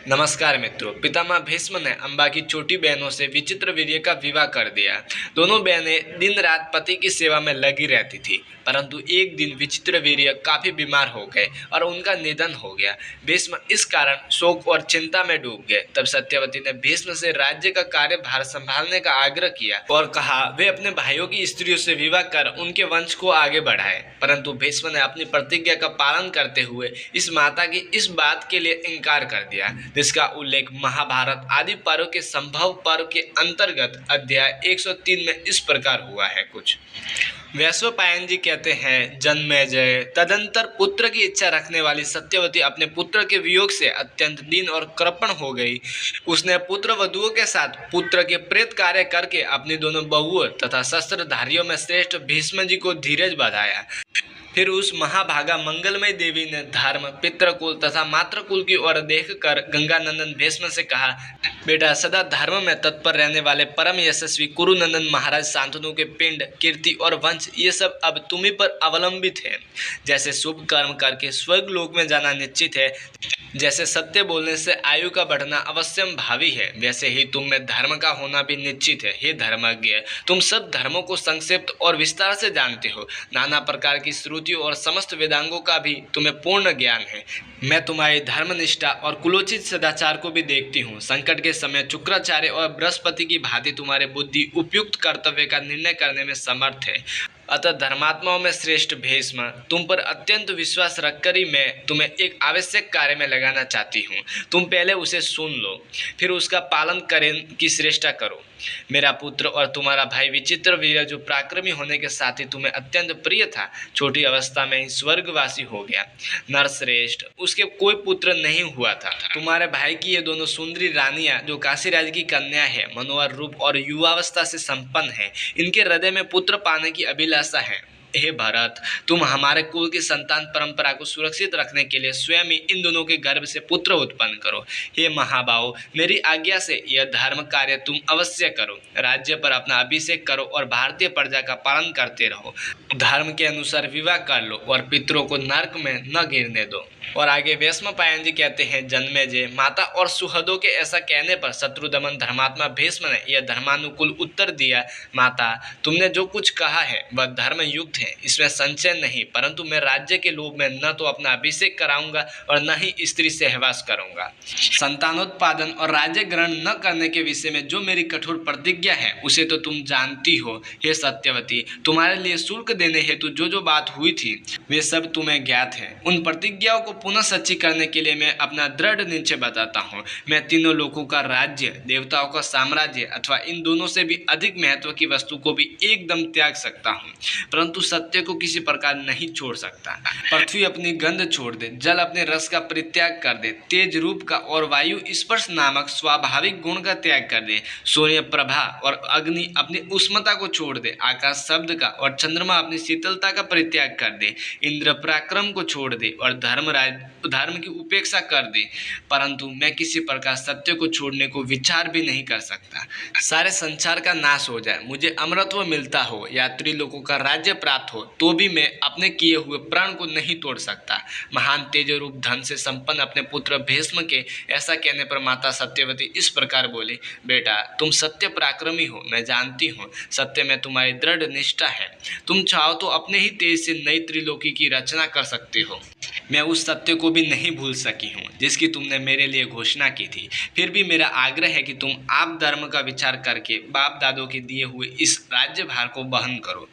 नमस्कार मित्रों। पितामह भीष्म ने अम्बा की छोटी बहनों से विचित्रवीर्य का विवाह कर दिया। दोनों बहनें दिन रात पति की सेवा में लगी रहती थी, परंतु एक दिन विचित्रवीर्य काफी बीमार हो गए और उनका निधन हो गया। भीष्म इस कारण शोक और चिंता में डूब गए। तब सत्यवती ने भीष्म से राज्य का कार्यभार संभालने का आग्रह किया और कहा वे अपने भाइयों की स्त्रियों से विवाह कर उनके वंश को आगे बढ़ाए। परंतु भीष्म ने अपनी प्रतिज्ञा का पालन करते हुए इस माता की इस बात के लिए इनकार कर दिया, जिसका उल्लेख महाभारत आदि पर्व के संभव पर्व के अंतर्गत अध्याय 103 में इस प्रकार हुआ है। कुछ वैश्वपायन जी कहते हैं, जन्मेजय तदंतर पुत्र की इच्छा रखने वाली सत्यवती अपने पुत्र के वियोग से अत्यंत दीन और कृपण हो गई। उसने पुत्र वधुओं के साथ पुत्र के प्रेत कार्य करके अपनी दोनों बहुओं तथा शस्त्रधारियों में श्रेष्ठ भीष्म जी को धीरज बधाया। फिर उस महाभागा मंगलमय देवी ने धर्म, पितृकुल तथा मातृकुल की ओर देखकर गंगानंदन भीष्म से कहा, बेटा सदा धर्म में तत्पर रहने वाले परम यशस्वी कुरुनंदन महाराज शांतनु के पिंड, कीर्ति और वंश ये सब अब तुम्ही पर अवलंबित है। जैसे शुभ कर्म करके स्वर्ग लोक में जाना निश्चित है, जैसे सत्य बोलने से आयु का बढ़ना अवश्यम भावी है, वैसे ही तुम में धर्म का होना भी निश्चित है। हे धर्मज्ञ, तुम सब धर्मों को संक्षिप्त और विस्तार से जानते हो। नाना प्रकार की श्रुतियों और समस्त वेदांगों का भी तुम्हें पूर्ण ज्ञान है। मैं तुम्हारी धर्मनिष्ठा और कुलोचित सदाचार को भी देखती हूँ। संकट के समय शुक्राचार्य और बृहस्पति की भांति तुम्हारे बुद्धि उपयुक्त कर्तव्य का निर्णय करने में समर्थ है। अतः धर्मात्माओं में श्रेष्ठ भीष्म, तुम पर अत्यंत विश्वास रखकर ही मैं तुम्हें एक आवश्यक कार्य में लगाना चाहती हूँ। तुम पहले उसे सुन लो, फिर उसका पालन करें की श्रेष्ठा करो। मेरा पुत्र और तुम्हारा भाई विचित्रवीर्य जो पराक्रमी होने के साथ ही तुम्हें अत्यंत प्रिय था, छोटी अवस्था में ही स्वर्गवासी हो गया। नरश्रेष्ठ, उसके कोई पुत्र नहीं हुआ था। तुम्हारे भाई की ये दोनों सुंदरी रानियां जो काशीराज की कन्या है, मनोहर रूप और युवावस्था से संपन्न है। इनके हृदय में पुत्र पाने की अभिलाषा है। हे भरत, तुम हमारे कुल की संतान परंपरा को सुरक्षित रखने के लिए स्वयं ही इन दोनों के गर्भ से पुत्र उत्पन्न करो। हे महाबाहो, मेरी आज्ञा से यह धर्म कार्य तुम अवश्य करो। राज्य पर अपना अभिषेक करो और भारतीय प्रजा का पालन करते रहो। धर्म के अनुसार विवाह कर लो और पितरों को नरक में न गिरने दो। और आगे वैश्वपायन जी कहते हैं, जन्मेजय, माता और सुहृदों के ऐसा कहने पर शत्रुदमन धर्मात्मा भीष्म ने यह धर्मानुकूल उत्तर दिया, माता, तुमने जो कुछ कहा है वह धर्म युक्त है, इसमें संशय नहीं। परंतु मैं राज्य के लोभ में न तो अपना अभिषेक कराऊंगा और न ही स्त्री सहवास करूंगा। संतानोत्पादन और राज्य ग्रहण न करने के विषय में जो मेरी कठोर प्रतिज्ञा है उसे तो तुम जानती हो। हे सत्यवती, तुम्हारे लिए शुल्क देने हेतु जो जो बात हुई थी वे सब तुम्हें ज्ञात है। उन प्रतिज्ञाओं को पुनः सच्ची करने के लिए मैं अपना दृढ़ निश्चय बताता हूँ। मैं तीनों लोकों का राज्य, देवताओं का साम्राज्य अथवा इन दोनों से भी अधिक महत्व की वस्तु को भी एकदम त्याग सकता हूँ, परंतु सत्य को किसी प्रकार नहीं छोड़ सकता। पृथ्वी अपनी गंध छोड़ दे, जल अपने रस का परित्याग कर दे, तेज रूप का और वायु स्पर्श नामक स्वाभाविक गुण का त्याग कर दे, सूर्य प्रभा और अग्नि अपनी उष्मता को छोड़ दे, आकाश शब्द का और चंद्रमा अपनी शीतलता का परित्याग कर दे, इंद्र पराक्रम को छोड़ दे और धर्म की उपेक्षा कर दे, परंतु मैं किसी प्रकार सत्य को छोड़ने को विचार भी नहीं कर सकता। सारे संसार का नाश हो जाए, मुझे अमरत्व मिलता हो, यात्री लोगों का राज्य प्राप्त हो, तो भी मैं अपने किए हुए प्राण को नहीं तोड़ सकता। महान तेज रूप धन से संपन्न अपने पुत्र भीष्म के ऐसा कहने पर माता सत्यवती इस प्रकार बोली, बेटा, तुम सत्य पराक्रमी हो, मैं जानती हूँ। सत्य में तुम्हारी दृढ़ निष्ठा है। तुम चाहो तो अपने ही तेज से नई त्रिलोकी की रचना कर सकते हो। मैं उस सत्य को भी नहीं भूल सकी हूँ जिसकी तुमने मेरे लिए घोषणा की थी। फिर भी मेरा आग्रह है कि तुम आप धर्म का विचार करके बाप दादों के दिए हुए इस राज्य भार को वहन करो।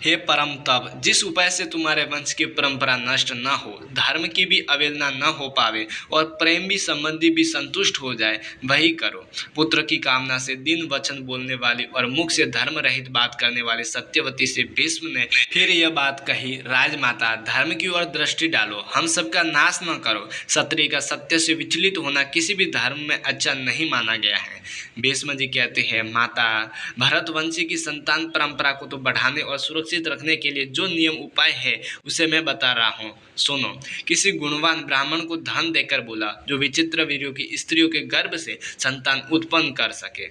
हे परम तप, जिस उपाय से तुम्हारे वंश की परंपरा नष्ट न हो, धर्म की भी अवहेलना न हो पावे और प्रेम भी संबंधी भी संतुष्ट हो जाए, वही करो। पुत्र की कामना से दिन वचन बोलने वाली और मुख से धर्म रहित बात करने वाली सत्यवती से भीष्म ने फिर यह बात कही, राजमाता, धर्म की ओर दृष्टि डालो, हम सबका नाश न करो। क्षत्रिय का सत्य से विचलित होना किसी भी धर्म में अच्छा नहीं माना गया है। भीष्म जी कहते हैं, माता, भरतवंशी की संतान परंपरा को तो बढ़ाने और सुरक्षित रखने के लिए जो नियम उपाय है उसे मैं बता रहा हूँ, सुनो। किसी गुणवान ब्राह्मण को धन देकर बोला जो विचित्रवीर्यों की स्त्रियों के गर्भ से संतान उत्पन्न कर सके।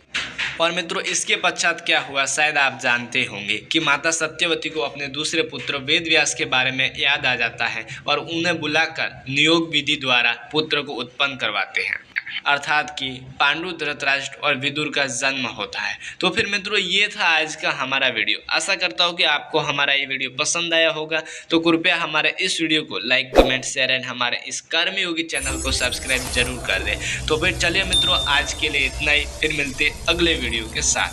और मित्रों, इसके पश्चात क्या हुआ शायद आप जानते होंगे कि माता सत्यवती को अपने दूसरे पुत्र वेदव्यास के बारे में याद आ जाता है और उन्हें बुलाकर नियोग विधि द्वारा पुत्र को उत्पन्न करवाते हैं। अर्थात कि पांडु, धृतराष्ट्र और विदुर का जन्म होता है। तो फिर मित्रों ये था आज का हमारा वीडियो। आशा करता हूँ कि आपको हमारा ये वीडियो पसंद आया होगा। तो कृपया हमारे इस वीडियो को लाइक, कमेंट, शेयर एंड हमारे इस कर्मयोगी चैनल को सब्सक्राइब जरूर कर दें। तो फिर चलिए मित्रों, आज के लिए इतना ही। फिर मिलते अगले वीडियो के साथ।